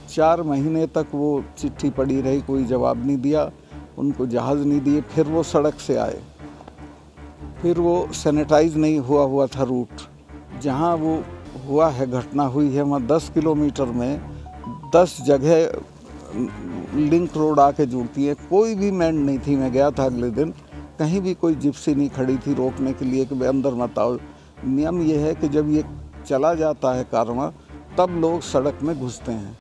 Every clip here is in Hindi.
4 महीने तक वो चिट्ठी पड़ी रही, कोई जवाब नहीं दिया, उनको जहाज़ नहीं दिए। फिर वो सड़क से आए, फिर वो सैनिटाइज नहीं हुआ था रूट। जहाँ वो हुआ है, घटना हुई है, वहाँ 10 किलोमीटर में 10 जगह लिंक रोड आके जुड़ती है। कोई भी मैंड नहीं थी। मैं गया था अगले दिन, कहीं भी कोई जिप्सी नहीं खड़ी थी रोकने के लिए कि भाई अंदर मत आओ। नियम ये है कि जब ये चला जाता है कारवां, तब लोग सड़क में घुसते हैं।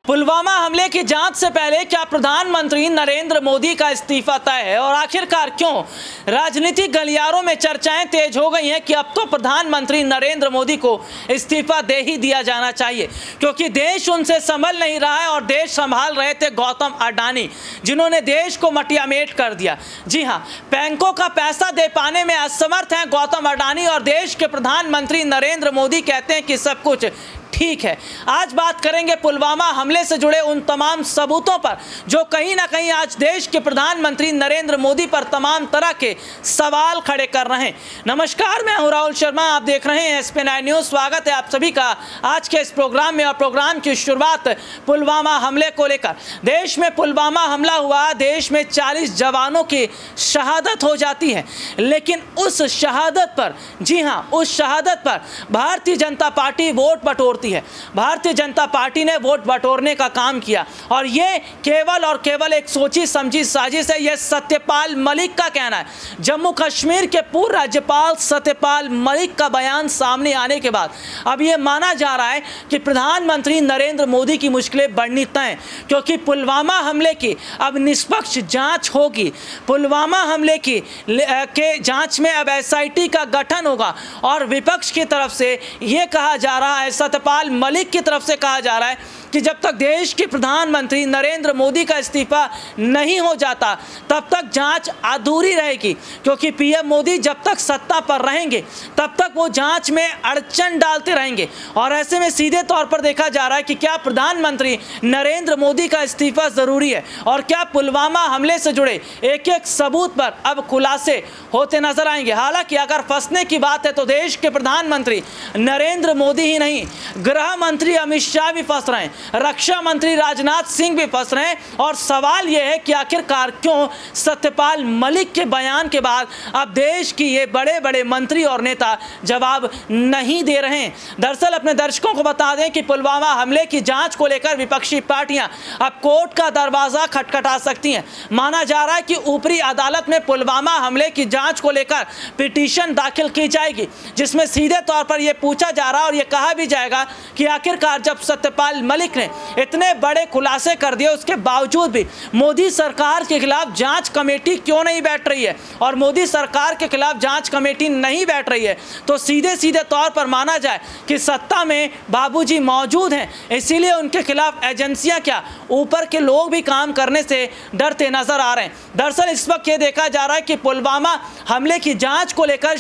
पुलवामा हमले की जांच से पहले क्या प्रधानमंत्री नरेंद्र मोदी का इस्तीफा तय है? और आखिरकार क्यों राजनीतिक गलियारों में चर्चाएं तेज हो गई हैं कि अब तो प्रधानमंत्री नरेंद्र मोदी को इस्तीफा दे ही दिया जाना चाहिए, क्योंकि देश उनसे संभल नहीं रहा है और देश संभाल रहे थे गौतम अडानी, जिन्होंने देश को मटियामेट कर दिया। जी हां, बैंकों का पैसा दे पाने में असमर्थ हैं गौतम अडानी और देश के प्रधानमंत्री नरेंद्र मोदी कहते हैं कि सब कुछ ठीक है। आज बात करेंगे पुलवामा हमले से जुड़े उन तमाम सबूतों पर जो कहीं ना कहीं आज देश के प्रधानमंत्री नरेंद्र मोदी पर तमाम तरह के सवाल खड़े कर रहे हैं। नमस्कार, मैं हूं राहुल शर्मा, आप देख रहे हैं SP9 न्यूज़। स्वागत है आप सभी का आज के इस प्रोग्राम में। और प्रोग्राम की शुरुआत पुलवामा हमले को लेकर। देश में पुलवामा हमला हुआ, देश में 40 जवानों की शहादत हो जाती है, लेकिन उस शहादत पर, जी हाँ, उस शहादत पर भारतीय जनता पार्टी वोट बटोरती है। भारतीय जनता पार्टी ने वोट बटोरने का काम किया और ये केवल और केवल एक सोची समझी साजिश है। यह सत्यपाल मलिक का कहना है। जम्मू कश्मीर के पूर्व राज्यपाल सत्यपाल मलिक का बयान सामने आने के बाद अब यह माना जा रहा है कि प्रधानमंत्री नरेंद्र मोदी की मुश्किलें बढ़नी तय, क्योंकि पुलवामा हमले की अब निष्पक्ष जांच होगी। पुलवामा हमले की के जांच में अब SIT का गठन होगा और विपक्ष की तरफ से यह कहा जा रहा है, सत्यपाल मलिक की तरफ से कहा जा रहा है कि जब तक देश के प्रधानमंत्री नरेंद्र मोदी का इस्तीफा नहीं हो जाता तब तक जांच अधूरी रहेगी, क्योंकि PM मोदी जब तक सत्ता पर रहेंगे तब तक वो जांच में अड़चन डालते रहेंगे। और ऐसे में सीधे तौर पर देखा जा रहा है कि क्या प्रधानमंत्री नरेंद्र मोदी का इस्तीफा जरूरी है और क्या पुलवामा हमले से जुड़े एक एक सबूत पर अब खुलासे होते नजर आएंगे। हालांकि अगर फंसने की बात है तो देश के प्रधानमंत्री नरेंद्र मोदी ही नहीं, गृह मंत्री अमित शाह भी फंस रहे हैं, रक्षा मंत्री राजनाथ सिंह भी फंस रहे हैं। और सवाल यह है कि आखिरकार क्यों सत्यपाल मलिक के बयान के बाद अब देश की ये बड़े बड़े मंत्री और नेता जवाब नहीं दे रहे हैं। दरअसल अपने दर्शकों को बता दें कि पुलवामा हमले की जांच को लेकर विपक्षी पार्टियां अब कोर्ट का दरवाजा खटखटा सकती हैं। माना जा रहा है कि ऊपरी अदालत में पुलवामा हमले की जांच को लेकर पिटीशन दाखिल की जाएगी, जिसमें सीधे तौर पर यह पूछा जा रहा है और यह कहा भी जाएगा कि आखिरकार जब सत्यपाल मलिक ने इतने बड़े खुलासे कर दिए उसके बावजूद भी मोदी सरकार के खिलाफ जांच कमेटी क्यों नहीं बैठ रही है। और मोदी सरकार के खिलाफ जांच कमेटी नहीं बैठ रही है तो सीधे सीधे तौर पर माना जाए कि सत्ता में बाबूजी मौजूद हैं, इसीलिए उनके खिलाफ एजेंसियां क्या ऊपर के लोग भी काम करने से डरते नजर आ रहे हैं। दरअसल इस वक्त ये देखा जा रहा है कि पुलवामा हमले की जांच को लेकर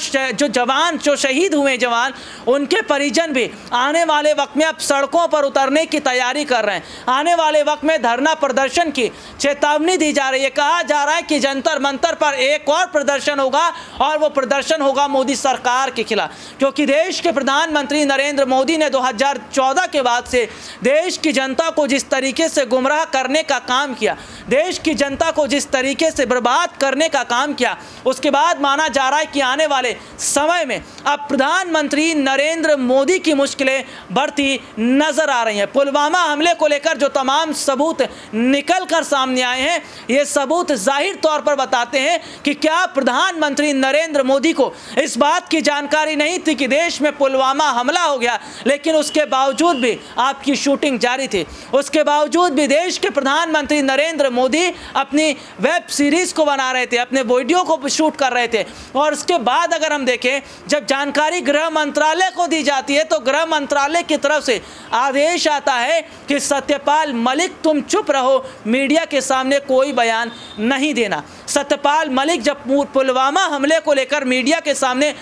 जो शहीद हुए जवान, उनके परिजन भी आने वाले वक्त में अब सड़कों पर उतरने की तैयारी कर रहे हैं। आने वाले वक्त में धरना प्रदर्शन की चेतावनी दी जा रही है। कहा जा रहा है कि जंतर मंतर पर एक और प्रदर्शन होगा और वो प्रदर्शन होगा मोदी सरकार के खिलाफ, क्योंकि देश के प्रधानमंत्री नरेंद्र मोदी ने 2014 के बाद से देश की जनता को जिस तरीके से गुमराह करने का काम किया, देश की जनता को जिस तरीके से बर्बाद करने का काम किया, उसके बाद माना जा रहा है कि आने वाले समय में अब प्रधानमंत्री नरेंद्र मोदी की मुश्किलें बढ़ती नजर आ रही हैं। पुलवामा हमले को लेकर जो तमाम सबूत निकल कर सामने आए हैं, ये सबूत जाहिर तौर पर बताते हैं कि क्या प्रधानमंत्री नरेंद्र मोदी को इस बात की जानकारी नहीं थी कि देश में पुलवामा हमला हो गया, लेकिन उसके बावजूद भी आपकी शूटिंग जारी थी। उसके बावजूद भी देश के प्रधानमंत्री नरेंद्र मोदी अपनी वेब सीरीज को बना रहे थे, अपने वीडियो को शूट कर रहे थे। और उसके बाद अगर हम देखें, जब जानकारी गृह मंत्रालय को दी जाती है तो गृह मंत्रालय की तरफ से आदेश आता है कि सत्यपाल मलिक तुम चुप रहो, मीडिया के सामने कोई बयान नहीं देना। सत्यपाल मलिक जब पुलवामा हमले को लेकर मीडिया के सामने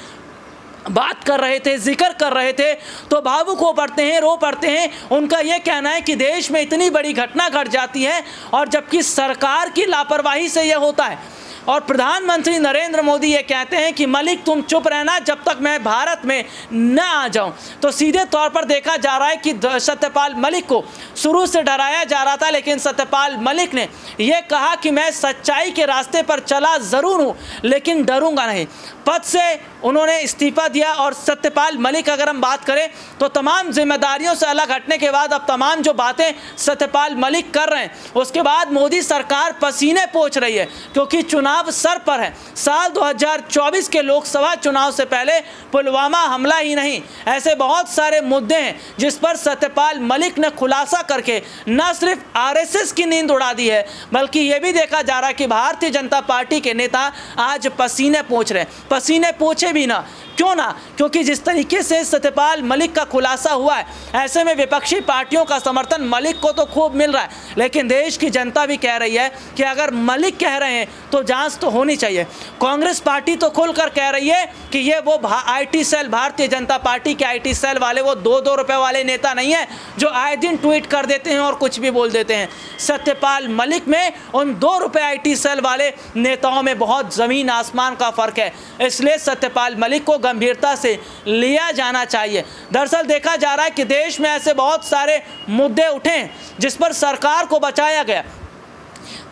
बात कर रहे थे, जिक्र कर रहे थे, तो भावुक हो पड़ते हैं, रो पड़ते हैं। उनका ये कहना है कि देश में इतनी बड़ी घटना घट जाती है और जबकि सरकार की लापरवाही से यह होता है। और प्रधानमंत्री नरेंद्र मोदी ये कहते हैं कि मलिक तुम चुप रहना जब तक मैं भारत में न आ जाऊं। तो सीधे तौर पर देखा जा रहा है कि सत्यपाल मलिक को शुरू से डराया जा रहा था, लेकिन सत्यपाल मलिक ने यह कहा कि मैं सच्चाई के रास्ते पर चला ज़रूर हूं लेकिन डरूंगा नहीं। पद से उन्होंने इस्तीफा दिया। और सत्यपाल मलिक अगर हम बात करें तो तमाम जिम्मेदारियों से अलग हटने के बाद अब तमाम जो बातें सत्यपाल मलिक कर रहे हैं, उसके बाद मोदी सरकार पसीने पोंछ रही है क्योंकि चुनाव सर पर है। साल 2024 के लोकसभा चुनाव से पहले पुलवामा हमला ही नहीं, ऐसे बहुत सारे मुद्दे हैं जिस पर सत्यपाल मलिक ने खुलासा करके न सिर्फ आरएसएस की नींद उड़ा दी है, बल्कि यह भी देखा जा रहा है कि भारतीय जनता पार्टी के नेता आज पसीने पोंछ रहे हैं। पसीने पोंछे भी ना, क्यों ना, क्योंकि जिस तरीके से सत्यपाल मलिक का खुलासा हुआ है, ऐसे में विपक्षी पार्टियों का समर्थन मलिक को तो खूब मिल रहा है, लेकिन देश की जनता भी कह रही है कि अगर मलिक कह रहे हैं तो जांच तो होनी चाहिए। कांग्रेस पार्टी तो खुलकर कह रही है कि ये वो IT cell, Bharatiya Janata party के आईटी सेल वाले वो 2-2 रुपए वाले नेता नहीं है जो आए दिन ट्वीट कर देते हैं और कुछ भी बोल देते हैं। सत्यपाल मलिक में उन 2 रुपए आईटी सेल वाले नेताओं में बहुत ज़मीन आसमान का फ़र्क है, इसलिए सत्यपाल मलिक को गंभीरता से लिया जाना चाहिए। दरअसल देखा जा रहा है कि देश में ऐसे बहुत सारे मुद्दे उठे हैं जिस पर सरकार को बचाया गया।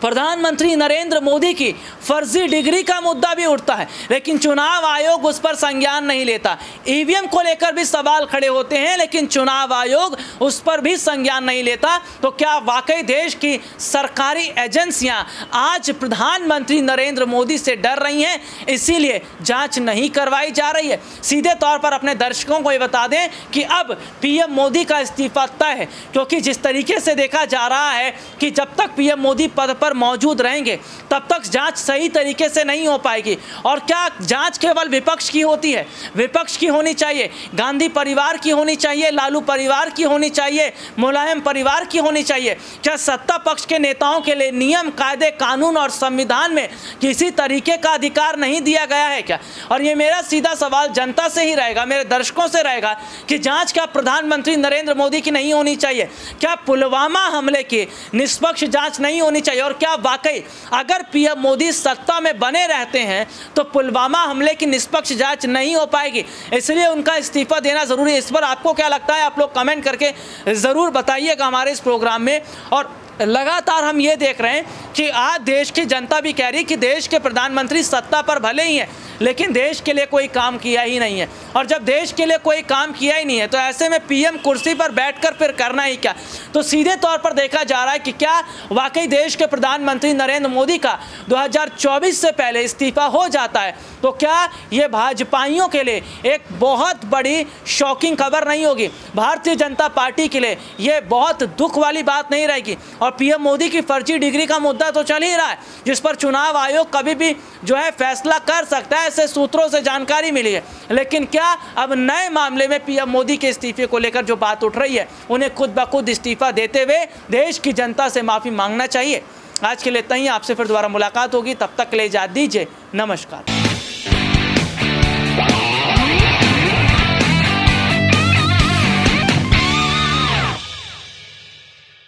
प्रधानमंत्री नरेंद्र मोदी की फर्जी डिग्री का मुद्दा भी उठता है, लेकिन चुनाव आयोग उस पर संज्ञान नहीं लेता। ईवीएम को लेकर भी सवाल खड़े होते हैं, लेकिन चुनाव आयोग उस पर भी संज्ञान नहीं लेता। तो क्या वाकई देश की सरकारी एजेंसियां आज प्रधानमंत्री नरेंद्र मोदी से डर रही हैं, इसीलिए जांच नहीं करवाई जा रही है? सीधे तौर पर अपने दर्शकों को ये बता दें कि अब पीएम मोदी का इस्तीफा तय है, क्योंकि जिस तरीके से देखा जा रहा है कि जब तक पीएम मोदी पद पर मौजूद रहेंगे तब तक जांच सही तरीके से नहीं हो पाएगी। और क्या जांच केवल विपक्ष की होती है? विपक्ष की होनी चाहिए, गांधी परिवार की होनी चाहिए, लालू परिवार की होनी चाहिए, मुलायम परिवार की होनी चाहिए। क्या सत्ता पक्ष के नेताओं के लिए नियम, कायदे, कानून और संविधान में किसी तरीके का अधिकार नहीं दिया गया है क्या? और ये मेरा सीधा सवाल जनता से ही रहेगा, मेरे दर्शकों से रहेगा कि जांच क्या प्रधानमंत्री नरेंद्र मोदी की नहीं होनी चाहिए? क्या पुलवामा हमले की निष्पक्ष जांच नहीं होनी चाहिए? और क्या वाकई अगर पीएम मोदी सत्ता में बने रहते हैं तो पुलवामा हमले की निष्पक्ष जांच नहीं हो पाएगी, इसलिए उनका इस्तीफा देना जरूरी है? इस पर आपको क्या लगता है? आप लोग कमेंट करके जरूर बताइएगा हमारे इस प्रोग्राम में। और लगातार हम ये देख रहे हैं कि आज देश की जनता भी कह रही है कि देश के प्रधानमंत्री सत्ता पर भले ही हैं, लेकिन देश के लिए कोई काम किया ही नहीं है। और जब देश के लिए कोई काम किया ही नहीं है तो ऐसे में पीएम कुर्सी पर बैठकर फिर करना ही क्या? तो सीधे तौर पर देखा जा रहा है कि क्या वाकई देश के प्रधानमंत्री नरेंद्र मोदी का 2024 से पहले इस्तीफा हो जाता है तो क्या ये भाजपाइयों के लिए एक बहुत बड़ी शॉकिंग खबर नहीं होगी? भारतीय जनता पार्टी के लिए ये बहुत दुख वाली बात नहीं रहेगी? और पीएम मोदी की फर्जी डिग्री का मुद्दा तो चल ही रहा है, जिस पर चुनाव आयोग कभी भी जो है फैसला कर सकता है, ऐसे सूत्रों से जानकारी मिली है। लेकिन क्या अब नए मामले में पीएम मोदी के इस्तीफे को लेकर जो बात उठ रही है, उन्हें खुद ब खुद इस्तीफा देते हुए देश की जनता से माफ़ी मांगना चाहिए? आज के लिए इतना ही, आपसे फिर दोबारा मुलाकात होगी, तब तक के लिए इजाज़त दीजिए, नमस्कार।